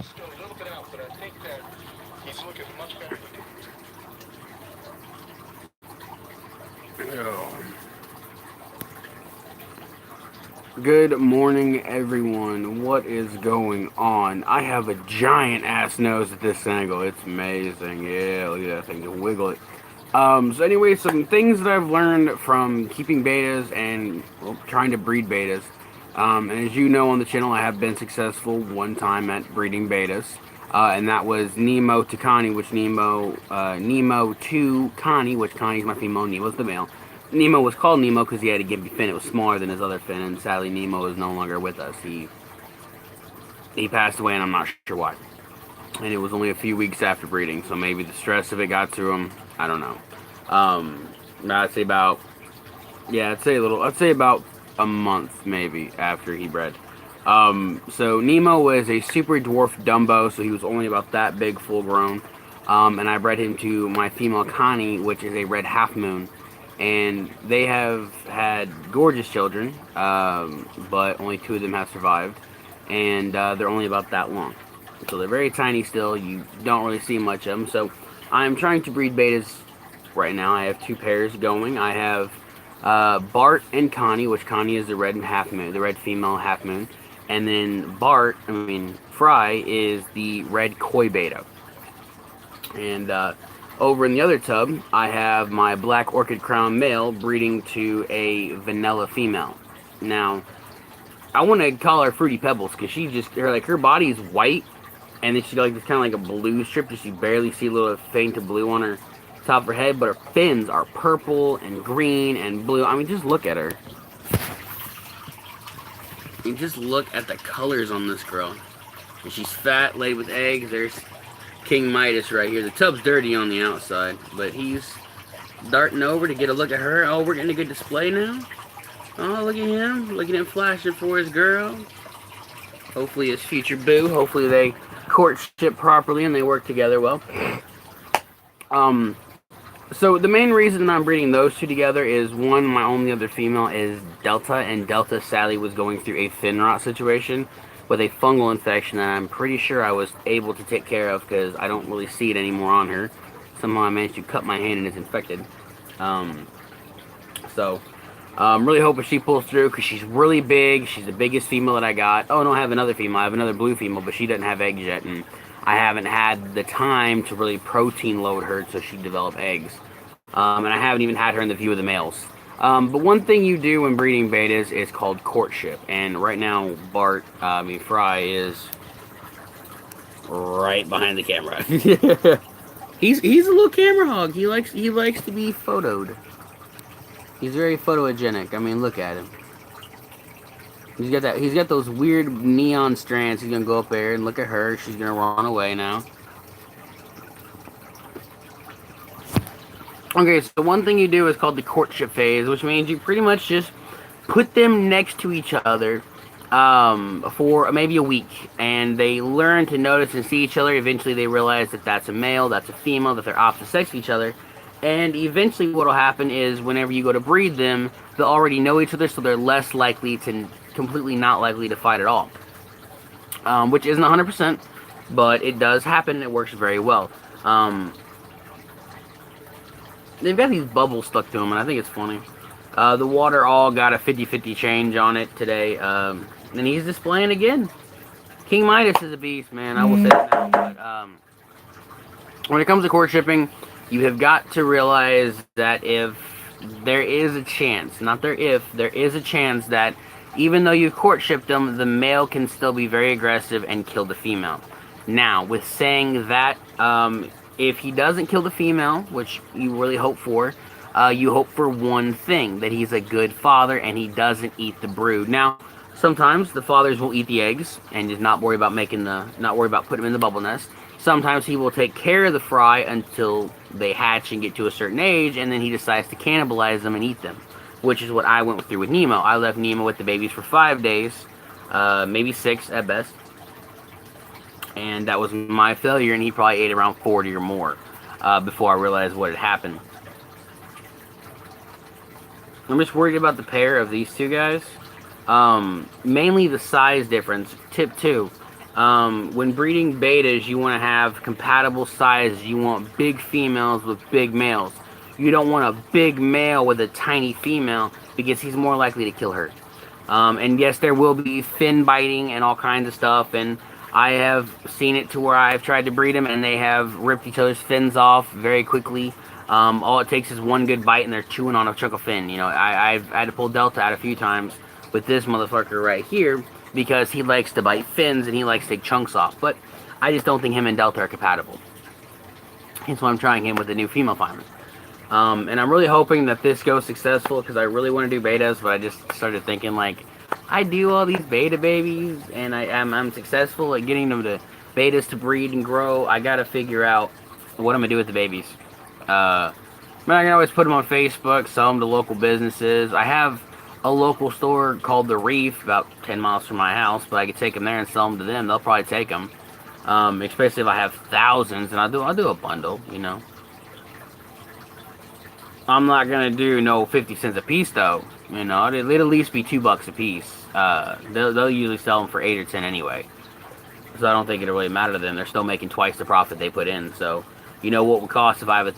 Still a little bit out, but I think that he's looking much better. Oh. Good morning, everyone. What is going on? I have a giant ass nose at this angle. It's amazing. Yeah, look at that thing. Just wiggle it. So anyway, some things that I've learned from keeping betas and trying to breed betas. And as you know on the channel, I have been successful one time at breeding betas. And that was Nemo to Connie, which Nemo to Connie, which Connie's my female, Nemo's the male. Nemo was called Nemo because he had a gimpy fin. It was smaller than his other fin, and sadly, Nemo is no longer with us. He passed away, and I'm not sure why. And it was only a few weeks after breeding, so maybe the stress of it got to him. I don't know. I'd say about I'd say about a month maybe after he bred. So Nemo was a super dwarf Dumbo, so he was only about that big, full grown. And I bred him to my female Connie, which is a red half moon, and they have had gorgeous children, but only two of them have survived, and they're only about that long. So they're very tiny still. You don't really see much of them. So I'm trying to breed betas right now. I have two pairs going. I have Bart and Connie, which Connie is the red half moon, the red female half moon, and then Fry is the red koi beta. And over in the other tub, I have my black orchid crown male breeding to a vanilla female. Now, I want to call her Fruity Pebbles because her body is white, and then she's got like this kind of like a blue strip. Just you barely see a little faint of blue on her top of her head, but her fins are purple and green and blue. I mean, just look at her. You just look at the colors on this girl. And she's fat, laid with eggs. There's King Midas right here. The tub's dirty on the outside, but he's darting over to get a look at her. Oh, we're getting a good display now. Oh, look at him. Look at him flashing for his girl. Hopefully his future boo. Hopefully they courtship properly and they work together well. So the main reason I'm breeding those two together is one, my only other female is Delta, and Delta sadly was going through a fin rot situation with a fungal infection that I'm pretty sure I was able to take care of because I don't really see it anymore on her. Somehow I managed to cut my hand and it's infected. So I'm really hoping she pulls through because she's really big. She's the biggest female that I got. Oh, no, I have another female. I have another blue female, but she doesn't have eggs yet, and I haven't had the time to really protein load her so she develop eggs. And I haven't even had her in the view of the males. But one thing you do when breeding betas is called courtship, and right now Fry is right behind the camera. he's a little camera hog. He likes to be photoed. He's very photogenic. I mean, look at him. He's got those weird neon strands. He's gonna go up there and look at her. She's gonna run away now. Okay, so one thing you do is called the courtship phase, which means you pretty much just put them next to each other for maybe a week, and they learn to notice and see each other. Eventually, they realize that that's a male, that's a female, that they're opposite sex of each other. And eventually, what will happen is whenever you go to breed them, they'll already know each other, so they're less likely to completely not likely to fight at all. Which isn't 100%, but it does happen. And it works very well. They've got these bubbles stuck to them, and I think it's funny. The water all got a 50-50 change on it today, and he's displaying again. King Midas is a beast, man. I will say that now. But when it comes to courtshipping, you have got to realize that if there is a chance, there is a chance that even though you've courtshipped them, the male can still be very aggressive and kill the female. Now, with saying that, if he doesn't kill the female, which you really hope for, you hope for one thing, that he's a good father and he doesn't eat the brood. Now, sometimes the fathers will eat the eggs and just not worry about putting them in the bubble nest. Sometimes he will take care of the fry until they hatch and get to a certain age, and then he decides to cannibalize them and eat them, which is what I went through with Nemo. I left Nemo with the babies for 5 days, maybe 6 at best. And that was my failure, and he probably ate around 40 or more before I realized what had happened. I'm just worried about the pair of these two guys. Mainly the size difference. Tip 2. When breeding betas, you want to have compatible sizes. You want big females with big males. You don't want a big male with a tiny female because he's more likely to kill her. And yes, there will be fin biting and all kinds of stuff. And I have seen it to where I've tried to breed them and they have ripped each other's fins off very quickly. All it takes is one good bite and they're chewing on a chunk of fin. You know, I've had to pull Delta out a few times with this motherfucker right here because he likes to bite fins and he likes to take chunks off. But I just don't think him and Delta are compatible. Hence why I'm trying him with the new female fireman. And I'm really hoping that this goes successful because I really want to do betas, but I just started thinking like, I do all these beta babies and I'm successful at getting them to betas to breed and grow. I gotta figure out what I'm gonna do with the babies. I can always put them on Facebook, sell them to local businesses. I have a local store called The Reef about 10 miles from my house, but I could take them there and sell them to them. They'll probably take them, especially if I have thousands, and I'll do a bundle, you know. I'm not gonna do no 50 cents a piece though. You know, it'll at least be $2 a piece. They'll usually sell them for 8 or 10 anyway. So I don't think it'll really matter to them. They're still making twice the profit they put in. So, you know what would cost if I have a...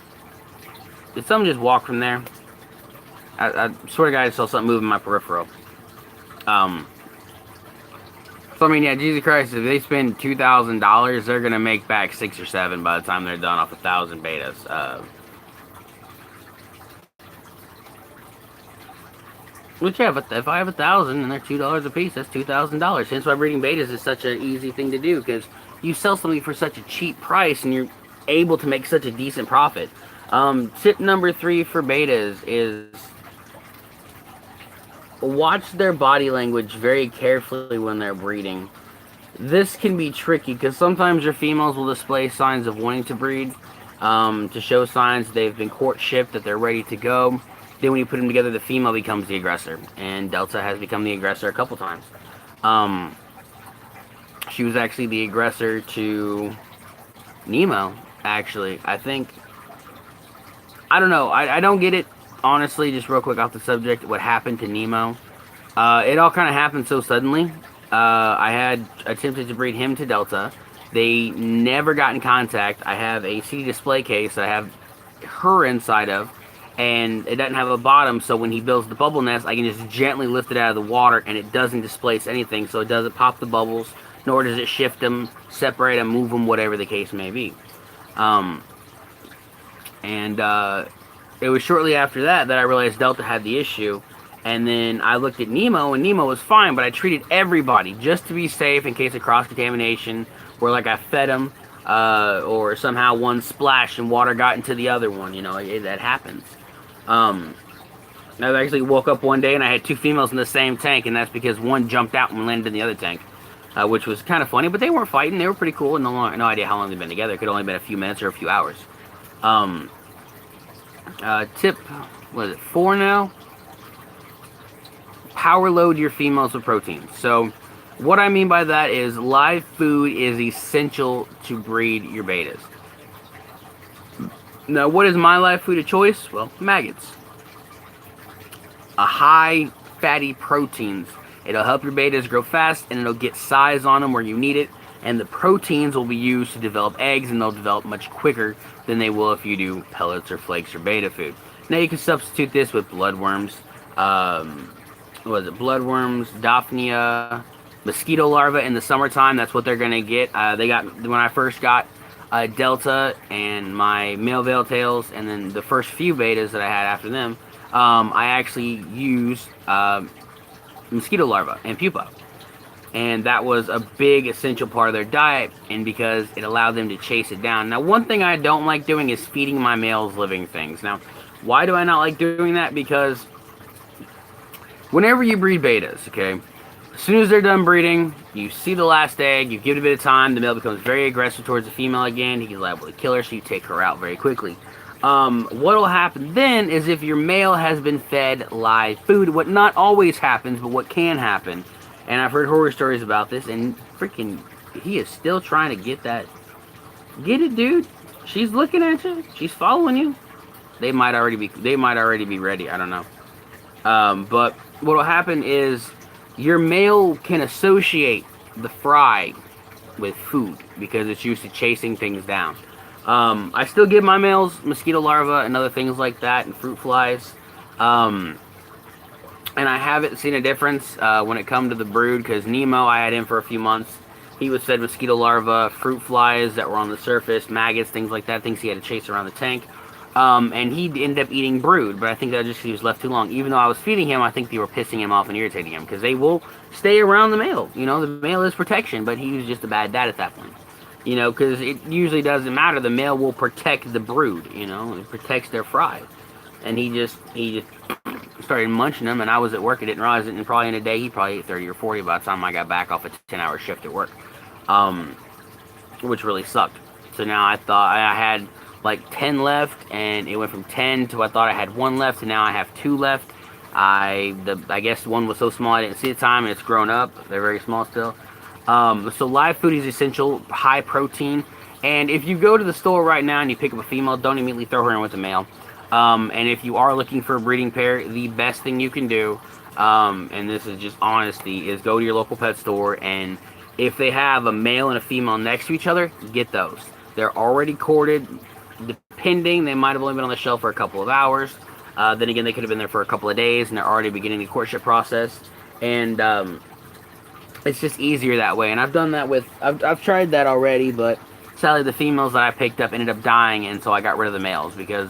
Did someone just walk from there? I swear to God I saw something moving in my peripheral. So I mean, yeah, Jesus Christ, if they spend $2,000, they're gonna make back 6 or 7 by the time they're done off 1,000 betas. Which, yeah, but if I have 1,000 and they're $2 a piece, that's $2,000. Hence why breeding betas is such an easy thing to do, because you sell something for such a cheap price and you're able to make such a decent profit. Tip number 3 for betas is watch their body language very carefully when they're breeding. This can be tricky because sometimes your females will display signs of wanting to breed, to show signs they've been courtship, that they're ready to go. Then when you put them together, the female becomes the aggressor. And Delta has become the aggressor a couple times. She was actually the aggressor to Nemo, actually. I think... I don't know. I don't get it, honestly, just real quick off the subject, what happened to Nemo. It all kind of happened so suddenly. I had attempted to breed him to Delta. They never got in contact. I have a CD display case that I have her inside of. And it doesn't have a bottom, so when he builds the bubble nest, I can just gently lift it out of the water, and it doesn't displace anything, so it doesn't pop the bubbles, nor does it shift them, separate them, move them, whatever the case may be. It was shortly after that I realized Delta had the issue, and then I looked at Nemo, and Nemo was fine, but I treated everybody just to be safe in case of cross-contamination, where like I fed them, or somehow one splashed and water got into the other one, you know, that happens. I actually woke up one day and I had 2 females in the same tank, and that's because one jumped out and landed in the other tank, which was kind of funny, but they weren't fighting. They were pretty cool, and no idea how long they've been together. It could only been a few minutes or a few hours. Tip, what is it, 4 now? Power load your females with protein. So what I mean by that is live food is essential to breed your betas. Now, what is my live food of choice? Well, maggots. A high fatty proteins. It'll help your betas grow fast, and it'll get size on them where you need it. And the proteins will be used to develop eggs, and they'll develop much quicker than they will if you do pellets or flakes or beta food. Now, you can substitute this with bloodworms. Bloodworms, Daphnia, mosquito larvae in the summertime. That's what they're going to get. When I first got Delta and my male veil tails, and then the first few betas that I had after them, I actually used mosquito larvae and pupa, and that was a big essential part of their diet, and because it allowed them to chase it down. Now, one thing I don't like doing is feeding my males living things. Now, why do I not like doing that? Because whenever you breed betas, okay, as soon as they're done breeding, you see the last egg, you give it a bit of time, the male becomes very aggressive towards the female again, he's liable to kill her, so you take her out very quickly. What will happen then is if your male has been fed live food, what not always happens, but what can happen, and I've heard horror stories about this, and freaking, he is still trying to get that. Get it, dude? She's looking at you. She's following you. They might already be ready. I don't know. But what will happen is your male can associate the fry with food because it's used to chasing things down. I still give my males mosquito larvae and other things like that, and fruit flies. Um, and I haven't seen a difference when it come to the brood because Nemo I had in for a few months. He was fed mosquito larvae, fruit flies that were on the surface, maggots, things like that, things he had to chase around the tank. And he ended up eating brood, but I think that just he was left too long. Even though I was feeding him, I think they were pissing him off and irritating him because they will stay around the male. You know, the male is protection, but he was just a bad dad at that point. You know, because it usually doesn't matter. The male will protect the brood. You know, it protects their fry. And he just started munching them, and I was at work. I didn't realize it. And probably in a day, he probably ate 30 or 40 by the time I got back off a 10-hour shift at work, um, which really sucked. So now I thought I had like 10 left, and it went from 10 to I thought I had one left, and now I have two left. I guess one was so small I didn't see the time, and it's grown up. They're very small still. So live food is essential, high protein. And if you go to the store right now and you pick up a female, don't immediately throw her in with a male. And if you are looking for a breeding pair, the best thing you can do, and this is just honesty, is go to your local pet store, and if they have a male and a female next to each other, get those. They're already courted. Depending, they might have only been on the shelf for a couple of hours. Then again, they could have been there for a couple of days, and they're already beginning the courtship process. And it's just easier that way. And I've done that with, I've tried that already, but sadly the females that I picked up ended up dying, and so I got rid of the males because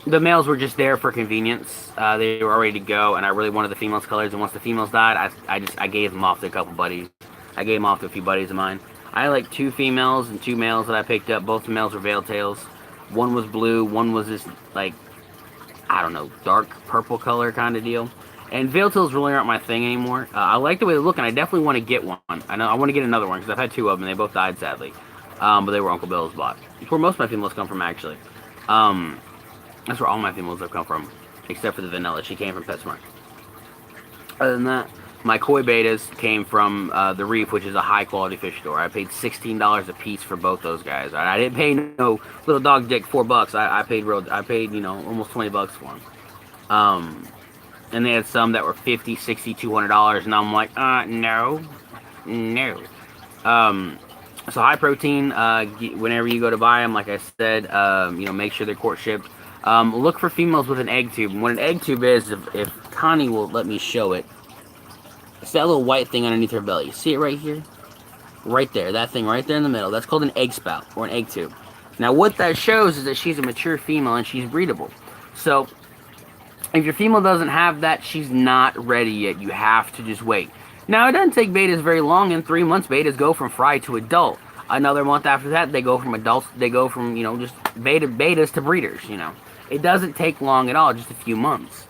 the males were just there for convenience. They were all ready to go, and I really wanted the females' colors. And once the females died, I gave them off to a couple buddies. I gave them off to a few buddies of mine. I had like two females and two males that I picked up. Both the males were veil tails. One was blue. One was this like, I don't know, dark purple color kind of deal. And veil tails really aren't my thing anymore. I like the way they look, and I definitely want to get one. I know I want to get another one because I've had two of them, and they both died sadly. But they were Uncle Bill's bought. It's where most of my females come from, actually. That's where all my females have come from, except for the vanilla. She came from PetSmart. Other than that, my koi betas came from the Reef, which is a high-quality fish store. I paid $16 a piece for both those guys. I didn't pay no little dog dick $4. I paid almost $20 for them. And they had some that were $50, $60, $200, and I'm like, no. So high protein. Whenever you go to buy them, like I said, make sure they're courtship. Look for females with an egg tube. And what an egg tube is, if Connie will let me show it, it's that little white thing underneath her belly. See it right here? Right there. That thing right there in the middle. That's called an egg spout or an egg tube. Now what that shows is that she's a mature female and she's breedable. So if your female doesn't have that, she's not ready yet. You have to just wait. Now it doesn't take betas very long. In 3 months, betas go from fry to adult. Another month after that, they go from adults. They go from just betas to breeders. It doesn't take long at all. Just a few months.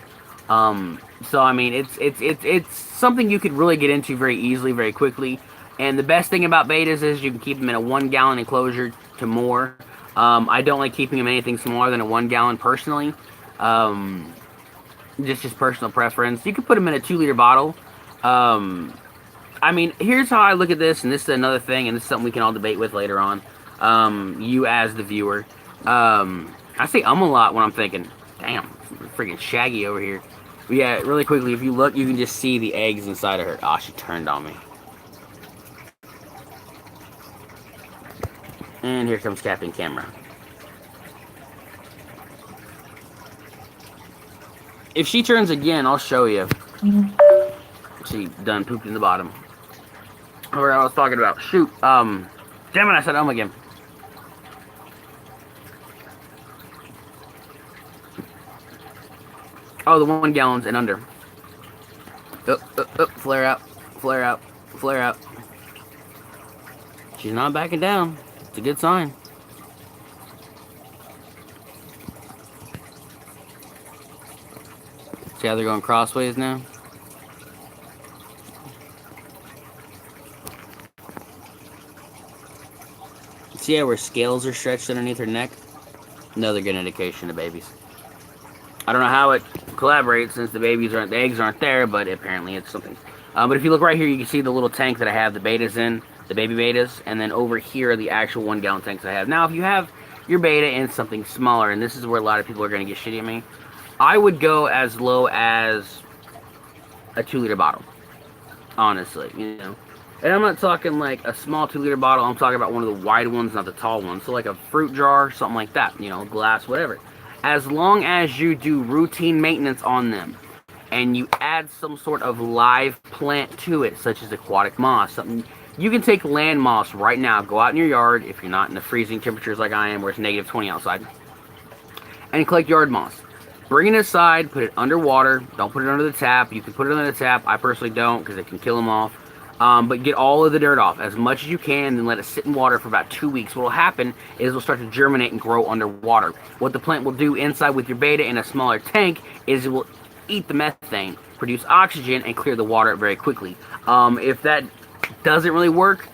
So I mean, it's something you could really get into very easily, very quickly. And the best thing about betas is you can keep them in a 1-gallon enclosure to more. I don't like keeping them anything smaller than a 1-gallon personally. Just personal preference. You could put them in a 2-liter bottle. I mean, here's how I look at this, and this is another thing, and this is something we can all debate with later on. You as the viewer. I say a lot when I'm thinking, damn, freaking Shaggy over here. But yeah, really quickly, if you look, you can just see the eggs inside of her. Oh, she turned on me. And here comes Captain Camera. If she turns again, I'll show you. She done pooped in the bottom. Where I was talking about. Shoot. Damn it, I said again. Oh, the 1 gallons and under. Flare out. Flare out. Flare out. She's not backing down. It's a good sign. See how they're going crossways now? See how her scales are stretched underneath her neck? Another good indication of babies. I don't know how it collaborates since the eggs aren't there, but apparently it's something. But if you look right here, you can see the little tank that I have the betas in, the baby betas, and then over here are the actual 1-gallon tanks I have. Now, if you have your beta in something smaller, and this is where a lot of people are going to get shitty at me, I would go as low as a 2-liter bottle. Honestly, And I'm not talking like a small 2 liter bottle. I'm talking about one of the wide ones, not the tall ones. So like a fruit jar, something like that. Glass, whatever. As long as you do routine maintenance on them, and you add some sort of live plant to it, such as aquatic moss, something you can take land moss right now. Go out in your yard if you're not in the freezing temperatures like I am, where it's negative 20 outside, and collect yard moss. Bring it aside, put it underwater. Don't put it under the tap. You can put it under the tap. I personally don't because it can kill them off. But get all of the dirt off as much as you can, and let it sit in water for about 2 weeks. What will happen is it'll start to germinate and grow underwater. What the plant will do inside with your beta in a smaller tank is it will eat the methane, produce oxygen, and clear the water very quickly. If that doesn't really work,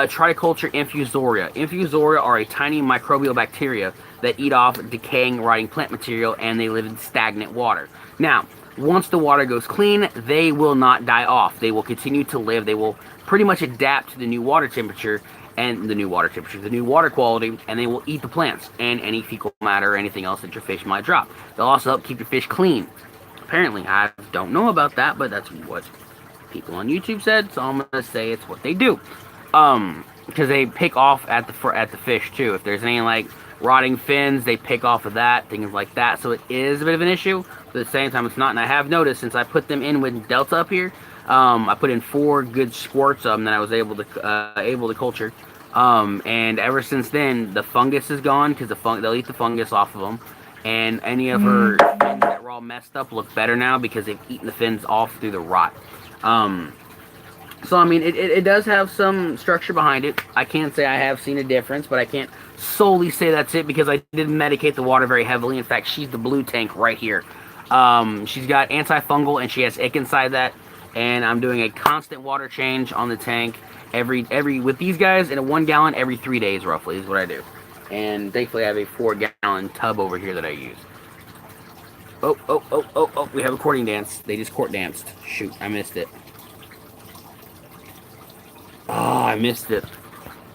try to culture infusoria. Infusoria are a tiny microbial bacteria that eat off decaying, rotting plant material, and they live in stagnant water. Now, once the water goes clean, they will not die off. They will continue to live. They will pretty much adapt to the new water temperature and the new water quality, and they will eat the plants and any fecal matter or anything else that your fish might drop. They'll also help keep your fish clean. Apparently, I don't know about that, but that's what people on YouTube said, so I'm gonna say it's what they do. Because they pick off at the fish too. If there's any like rotting fins, they pick off of that, things like that. So it is a bit of an issue, but at the same time, it's not. And I have noticed since I put them in with Delta up here, I put in 4 good squirts of them that I was able to culture. And ever since then, the fungus is gone because they'll eat the fungus off of them, and any of her fins that were all messed up look better now because they've eaten the fins off through the rot. So, I mean, it does have some structure behind it. I can't say I have seen a difference, but I can't solely say that's it because I didn't medicate the water very heavily. In fact, she's the blue tank right here. She's got antifungal, and she has ick inside that. And I'm doing a constant water change on the tank with these guys in a 1 gallon every 3 days, roughly, is what I do. And thankfully, I have a 4-gallon tub over here that I use. Oh, we have a courting dance. They just court danced. Shoot, I missed it. Oh, I missed it.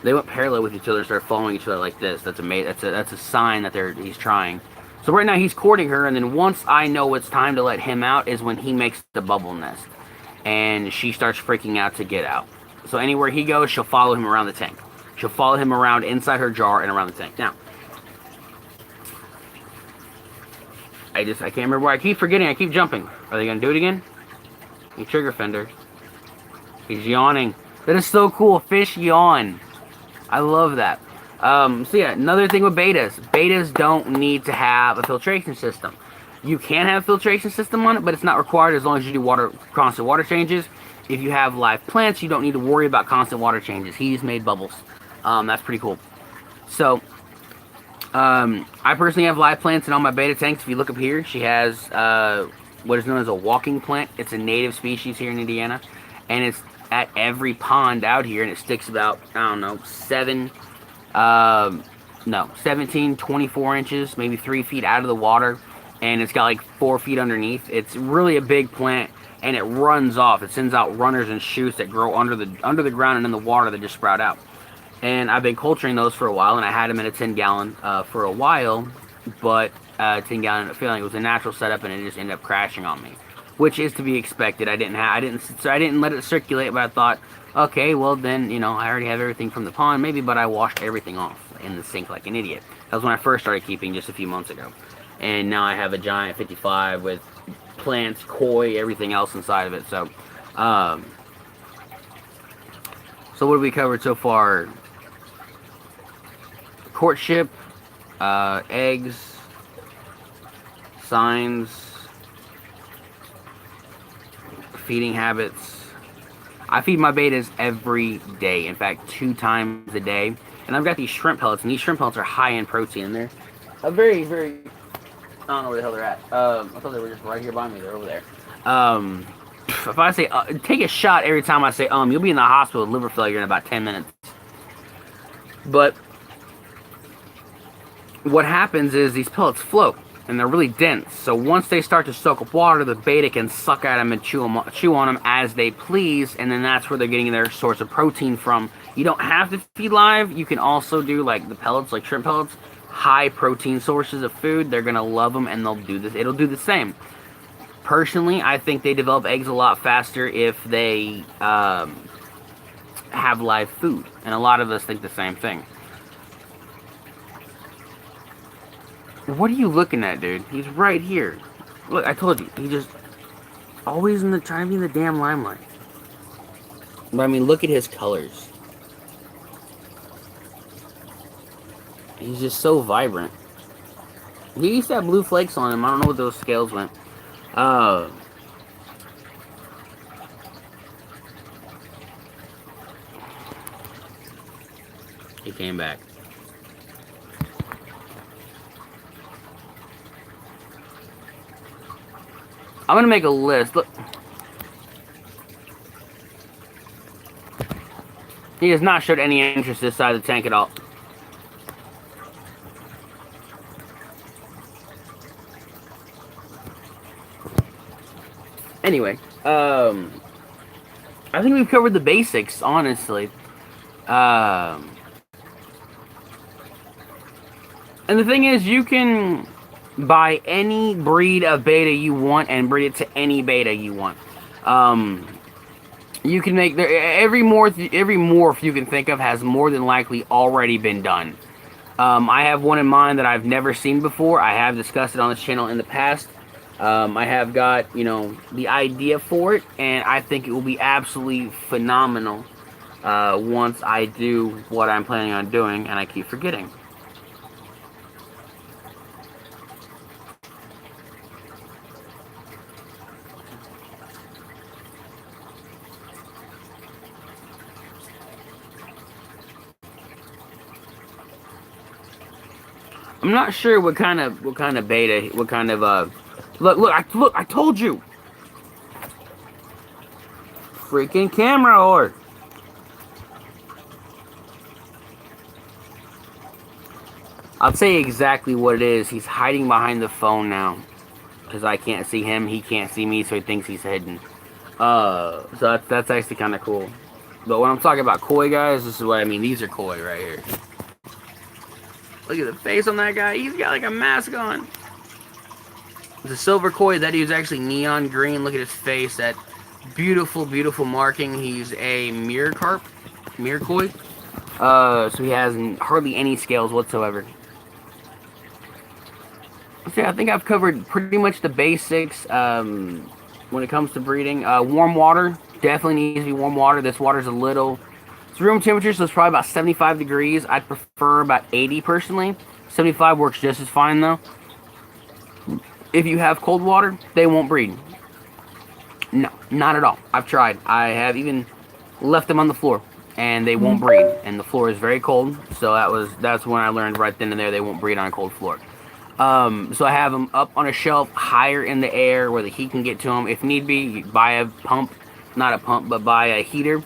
They went parallel with each other and started following each other like this. That's amazing. That's a sign that he's trying. So right now he's courting her, and then once I know it's time to let him out is when he makes the bubble nest, and she starts freaking out to get out. So anywhere he goes, she'll follow him around the tank. She'll follow him around inside her jar and around the tank. Now, I can't remember where I keep forgetting. I keep jumping. Are they gonna do it again? You trigger fender. He's yawning. That is so cool. Fish yawn. I love that. So yeah, another thing with betas. Betas don't need to have a filtration system. You can have a filtration system on it, but it's not required as long as you do constant water changes. If you have live plants, you don't need to worry about constant water changes. He's made bubbles. That's pretty cool. So, I personally have live plants in all my beta tanks. If you look up here, she has what is known as a walking plant. It's a native species here in Indiana, and it's at every pond out here, and it sticks about, I don't know, 17, 24 inches, maybe 3 feet out of the water, and it's got like 4 feet underneath. It's really a big plant, and it runs off. It sends out runners and shoots that grow under the ground and in the water that just sprout out. And I've been culturing those for a while, and I had them in a 10-gallon for a while, but 10-gallon ended up failing. It was a natural setup, and it just ended up crashing on me, which is to be expected. I didn't let it circulate, but I thought, okay, well then, I already have everything from the pond, maybe, but I washed everything off in the sink like an idiot. That was when I first started keeping just a few months ago. And now I have a giant 55 with plants, koi, everything else inside of it. So what have we covered so far? Courtship, eggs, signs, feeding habits. I feed my betas every day. In fact, 2 times a day. And I've got these shrimp pellets, and these shrimp pellets are high in protein. And they're a very, very... I don't know where the hell they're at. I thought they were just right here by me. They're over there. If I say... take a shot every time I say you'll be in the hospital with liver failure in about 10 minutes. But what happens is these pellets float, and they're really dense. So once they start to soak up water, the beta can suck at them and chew on them as they please, and then that's where they're getting their source of protein from. You don't have to feed live. You can also do like the pellets, like shrimp pellets, high protein sources of food. They're gonna love them, and they'll do this. It'll do the same. Personally, I think they develop eggs a lot faster if they have live food, and a lot of us think the same thing. What are you looking at, dude? He's right here. Look, I told you, he just always in the trying to be in the damn limelight. But I mean, look at his colors. He's just so vibrant. He used to have blue flakes on him. I don't know what those scales went. Uh, he came back. I'm gonna make a list. Look. He has not showed any interest this side of the tank at all. Anyway, I think we've covered the basics, honestly. And the thing is, you can buy any breed of beta you want and breed it to any beta you want. You can make every morph you can think of has more than likely already been done. I have one in mind that I've never seen before. I have discussed it on this channel in the past. I have got, the idea for it, and I think it will be absolutely phenomenal once I do what I'm planning on doing, and I keep forgetting. I'm not sure what kind of beta, what kind of look, I told you. Freaking camera whore. I'll tell you exactly what it is. He's hiding behind the phone now. Because I can't see him, he can't see me, so he thinks he's hidden. So that's actually kind of cool. But when I'm talking about koi, guys, this is what I mean. These are koi right here. Look at the face on that guy. He's got like a mask on. It's a silver koi. That dude's actually neon green. Look at his face. That beautiful, beautiful marking. He's a mirror koi. So he has hardly any scales whatsoever. So yeah, I think I've covered pretty much the basics when it comes to breeding. Warm water. Definitely needs to be warm water. This water's a little... It's room temperature, so it's probably about 75 degrees. I'd prefer about 80 personally. 75 works just as fine though. If you have cold water, they won't breed. No, not at all. I've tried. I have even left them on the floor, and they won't breed. And the floor is very cold, so that's when I learned right then and there they won't breed on a cold floor. So I have them up on a shelf higher in the air where the heat can get to them. If need be, you buy a pump, not a pump, but buy a heater.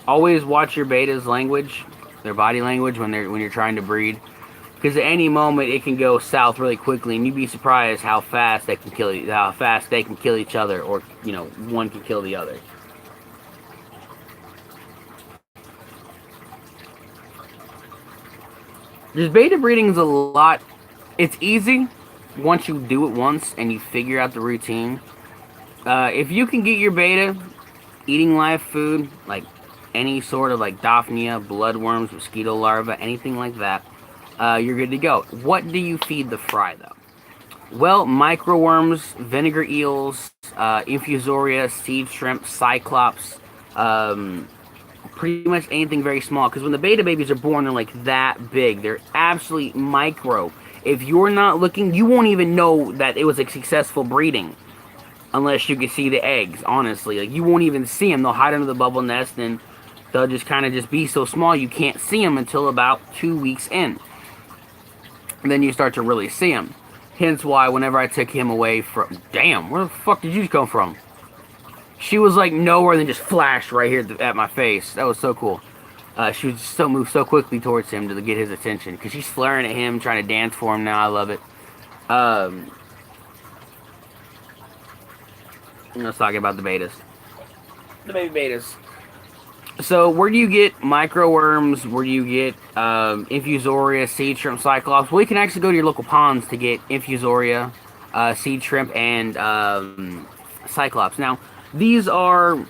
Always watch your beta's language, their body language when you're trying to breed, because at any moment it can go south really quickly, and you'd be surprised how fast they can kill each other, or one can kill the other. Just beta breeding is a lot. It's easy once you do it once and you figure out the routine. If you can get your beta eating live food, like any sort of like Daphnia, bloodworms, mosquito larvae, anything like that, you're good to go. What do you feed the fry though? Well, microworms, vinegar eels, infusoria, seed shrimp, cyclops, pretty much anything very small. Because when the beta babies are born, they're like that big. They're absolutely micro. If you're not looking, you won't even know that it was a successful breeding unless you can see the eggs. Honestly, like you won't even see them. They'll hide under the bubble nest and they'll just kind of just be so small you can't see them until about 2 weeks in. And then you start to really see them. Hence why whenever I took him away from... Damn, where the fuck did you come from? She was like nowhere and then just flashed right here at my face. That was so cool. She was just moved so quickly towards him to get his attention. Because she's flaring at him, trying to dance for him now. I love it. Let's talk about the betas. The baby betas. So, where do you get microworms? Where do you get infusoria, seed shrimp, cyclops? Well, you can actually go to your local ponds to get infusoria, seed shrimp, and cyclops. Now, These are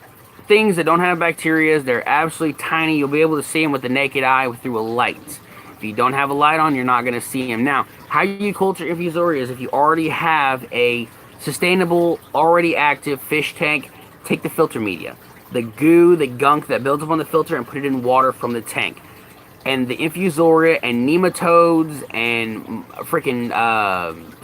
things that don't have bacteria. They're absolutely tiny. You'll be able to see them with the naked eye through a light. If you don't have a light on, you're not going to see them. Now, how you culture infusoria is if you already have a sustainable, already active fish tank, take the filter media, the goo, the gunk that builds up on the filter, and put it in water from the tank. And the infusoria and nematodes and freaking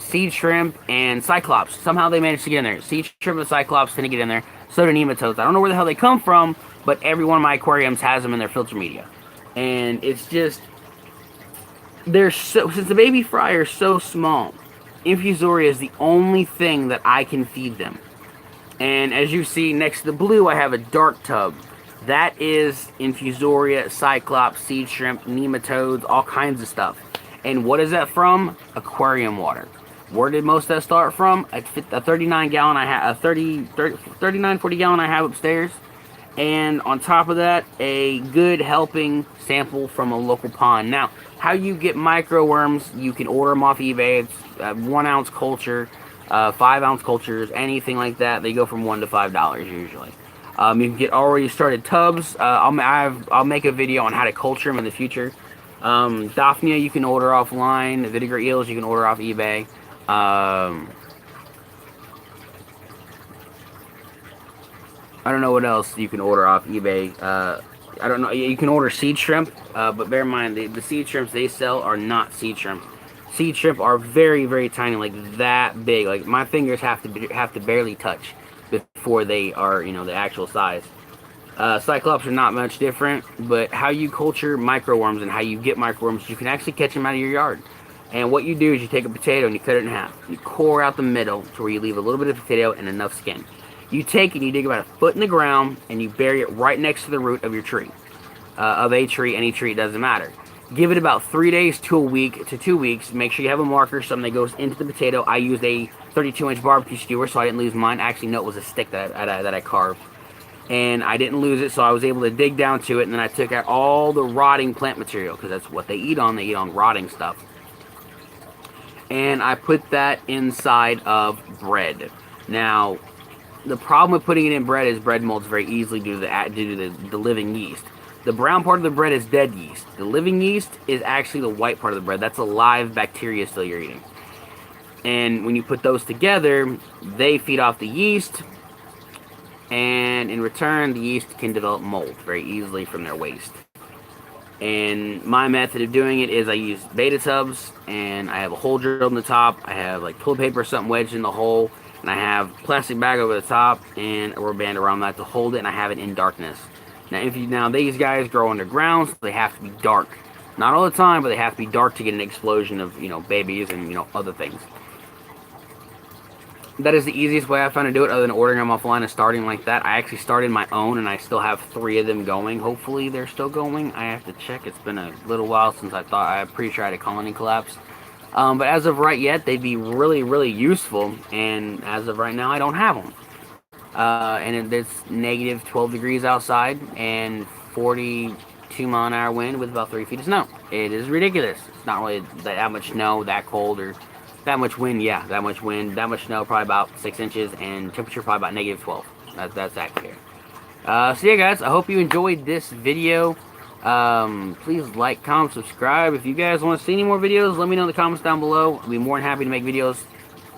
seed shrimp and cyclops. Somehow they managed to get in there. Seed shrimp and cyclops tend to get in there. So do nematodes. I don't know where the hell they come from, but every one of my aquariums has them in their filter media. And it's just, they're so, since the baby fry are so small, infusoria is the only thing that I can feed them. And as you see next to the blue, I have a dark tub. That is infusoria, cyclops, seed shrimp, nematodes, all kinds of stuff. And what is that from? Aquarium water. Where did most of that start from? A 39 gallon I have, a 39, 40 gallon I have upstairs. And on top of that, a good helping sample from a local pond. Now, how you get microworms, you can order them off eBay. It's 1 ounce culture, 5 ounce cultures, anything like that. They go from $1 to $5 usually. You can get already started tubs. I'll make a video on how to culture them in the future. Daphnia you can order offline. Vinegar eels you can order off eBay. I don't know what else you can order off eBay. I don't know. You can order seed shrimp, but bear in mind the seed shrimps they sell are not seed shrimp. Seed shrimp are very, very tiny, like that big. Like my fingers have to barely touch before they are, the actual size. Cyclops are not much different, but how you culture microworms and how you get microworms, you can actually catch them out of your yard. And what you do is you take a potato and you cut it in half. You core out the middle to where you leave a little bit of potato and enough skin. You take and you dig about 1 foot in the ground and you bury it right next to the root of your tree. Of a tree, any tree, it doesn't matter. Give it about 3 days to a week to 2 weeks. Make sure you have a marker, something that goes into the potato. I used a 32-inch barbecue skewer, so I didn't lose mine. Actually, no, it was a stick that I carved. And I didn't lose it, so I was able to dig down to it, and then I took out all the rotting plant material, because that's what they eat on. They eat on rotting stuff. And I put that inside of bread. Now, the problem with putting it in bread is bread molds very easily due to the living yeast. The brown part of the bread is dead yeast. The living yeast is actually the white part of the bread. That's a live bacteria still you're eating. And when you put those together, they feed off the yeast. And in return, the yeast can develop mold very easily from their waste. And my method of doing it is I use Betta tubs, and I have a hole drilled in the top. I have like toilet paper or something wedged in the hole, and I have a plastic bag over the top and a rubber band around that to hold it, and I have it in darkness. Now these guys grow underground, so they have to be dark. Not all the time, but they have to be dark to get an explosion of, babies and, other things. That is the easiest way I found to do it, other than ordering them offline and starting like that. I actually started my own, and I still have 3 of them going. Hopefully they're still going. I have to check. It's been a little while since I'm pretty sure I had a colony collapse. But as of right yet, they'd be really, really useful. And as of right now, I don't have them. And it's negative 12 degrees outside and 42-mile-an-hour wind with about 3 feet of snow. It is ridiculous. It's not really that much snow, that cold, or that much wind. Yeah, that much wind, that much snow, probably about 6 inches, and temperature probably about negative 12. That's accurate. So yeah, guys, I hope you enjoyed this video. Please like, comment, subscribe. If you guys want to see any more videos, let me know in the comments down below. I'll be more than happy to make videos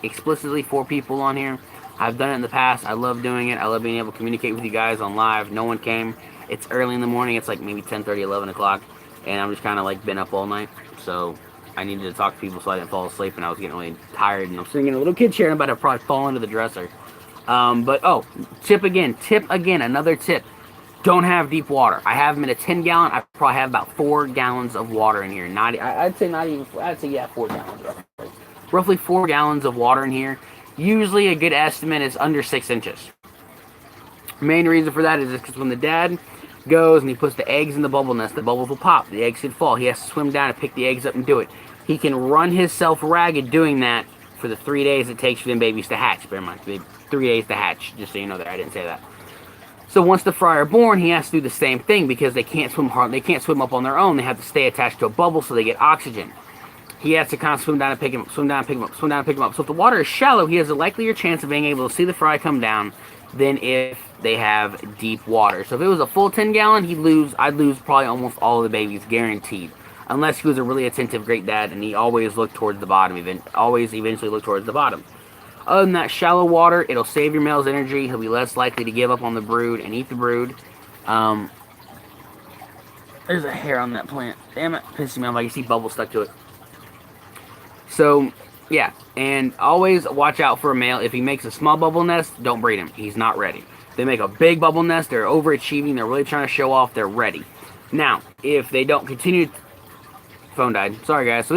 explicitly for people on here. I've done it in the past. I love doing it. I love being able to communicate with you guys on live. No one came. It's early in the morning. It's like maybe 10:30, 11 o'clock. And I'm just kind of like been up all night. So I needed to talk to people so I didn't fall asleep. And I was getting really tired. And I'm sitting in a little kid chair and I'm about to probably fall into the dresser. Tip again, another tip. Don't have deep water. I have them in a 10 gallon. I probably have about 4 gallons of water in here. I'd say 4 gallons. Roughly 4 gallons of water in here. Usually a good estimate is under 6 inches. Main reason for that is because when the dad goes and he puts the eggs in the bubble nest, the bubbles will pop. The eggs could fall. He has to swim down and pick the eggs up and do it. He can run himself ragged doing that for the 3 days it takes for them babies to hatch. Bear in mind, 3 days to hatch, just so you know that I didn't say that. So once the fry are born, he has to do the same thing because they can't swim hard. They can't swim up on their own. They have to stay attached to a bubble so they get oxygen. He has to kind of swim down and pick him up, swim down and pick him up, swim down and pick him up. So if the water is shallow, he has a likelier chance of being able to see the fry come down, than if they have deep water. So if it was a full 10-gallon, I'd lose probably almost all of the babies, guaranteed. Unless he was a really attentive great dad and he always looked towards the bottom, always eventually looked towards the bottom. Other than that, shallow water, it'll save your male's energy. He'll be less likely to give up on the brood and eat the brood. There's a hair on that plant. Damn it, pissing me off. I can see bubbles stuck to it. So, yeah, and always watch out for a male. If he makes a small bubble nest, don't breed him. He's not ready. If they make a big bubble nest, they're overachieving, they're really trying to show off, they're ready. Now, if they don't continue... Phone died. Sorry, guys. So